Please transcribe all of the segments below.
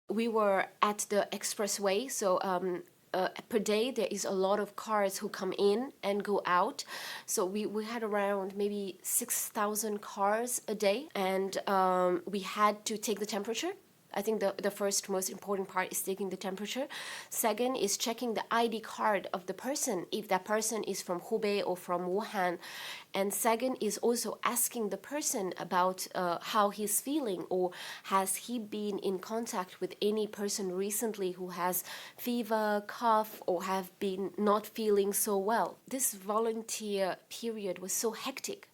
We were at the expressway, so per day there is a lot of cars who come in and go out. So we had around maybe 6,000 cars a day, and we had to take the temperature. I think the first most important part is taking the temperature. Second is checking the ID card of the person, if that person is from Hubei or from Wuhan. And second is also asking the person about how he's feeling, or has he been in contact with any person recently who has fever, cough, or have been not feeling so well. This volunteer period was so hectic.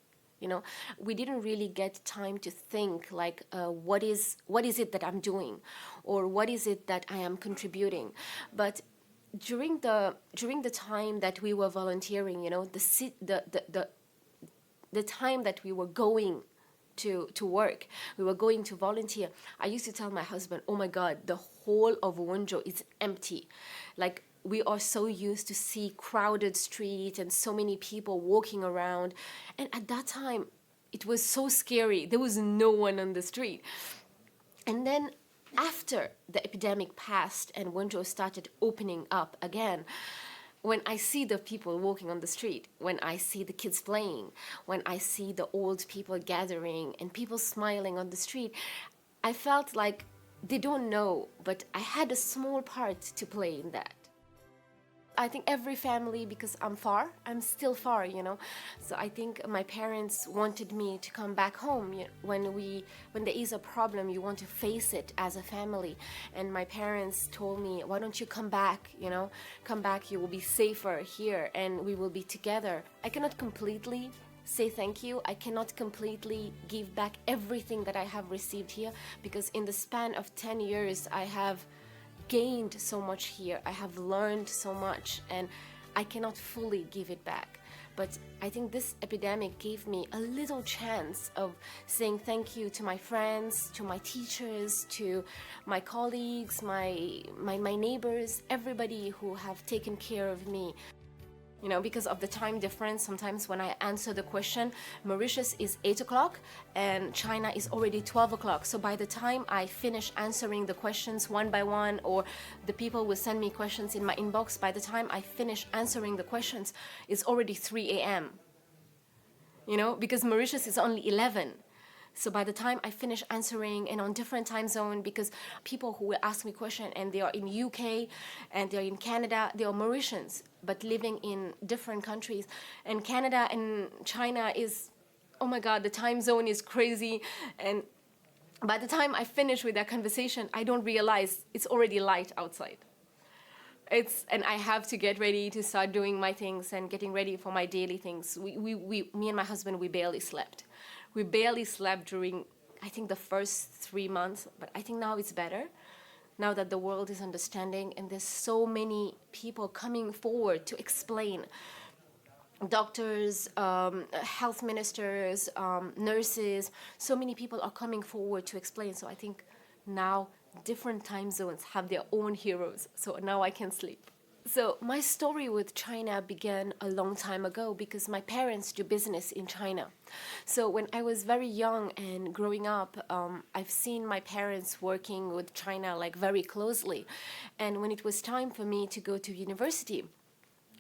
We didn't really get time to think like, what is it that I'm doing, or what is it that I am contributing. But during the time that we were volunteering, the time that we were going to work, we were going to volunteer, I used to tell my husband, oh my God, the whole of Wenzhou is empty. Like, we are so used to see crowded streets and so many people walking around. And at that time, it was so scary. There was no one on the street. And then after the epidemic passed and Wenzhou started opening up again, when I see the people walking on the street, when I see the kids playing, when I see the old people gathering and people smiling on the street, I felt like they don't know, but I had a small part to play in that. I think every family, because I'm still far, So I think my parents wanted me to come back home. When there is a problem, you want to face it as a family. And my parents told me, why don't you come back, Come back, you will be safer here and we will be together. I cannot completely say thank you. I cannot completely give back everything that I have received here, because in the span of 10 years, I have gained so much here. I have learned so much, and I cannot fully give it back. But I think this epidemic gave me a little chance of saying thank you to my friends, to my teachers, to my colleagues, my neighbors, everybody who have taken care of me. Because of the time difference, sometimes when I answer the question, Mauritius is 8 o'clock and China is already 12 o'clock. So by the time I finish answering the questions one by one, or the people will send me questions in my inbox, by the time I finish answering the questions, it's already 3 a.m. Because Mauritius is only 11. So by the time I finish answering, and on different time zone, because people who will ask me question and they are in UK and they're in Canada, they are Mauritians but living in different countries. And Canada and China is, oh my God, the time zone is crazy. And by the time I finish with that conversation, I don't realize it's already light outside. And I have to get ready to start doing my things and getting ready for my daily things. Me and my husband, we barely slept. We barely slept during, I think, the first 3 months, but I think now it's better. Now that the world is understanding and there's so many people coming forward to explain. Doctors, health ministers, nurses, so many people are coming forward to explain. So I think now different time zones have their own heroes. So now I can sleep. So my story with China began a long time ago because my parents do business in China. So when I was very young and growing up, I've seen my parents working with China like very closely. And when it was time for me to go to university,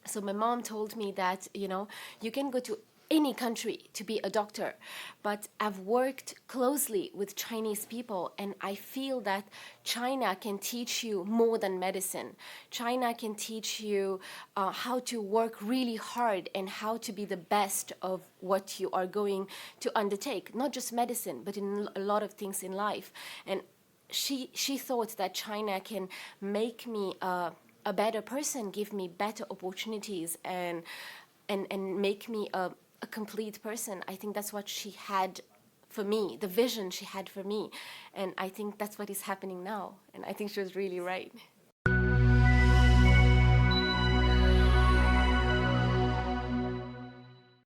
so my mom told me that, you can go to any country to be a doctor, but I've worked closely with Chinese people, and I feel that China can teach you more than medicine. China can teach you how to work really hard and how to be the best of what you are going to undertake, not just medicine, but in a lot of things in life. And she thought that China can make me a better person, give me better opportunities, and make me a complete person. I think that's what she had for me, the vision she had for me. And I think that's what is happening now. And I think she was really right.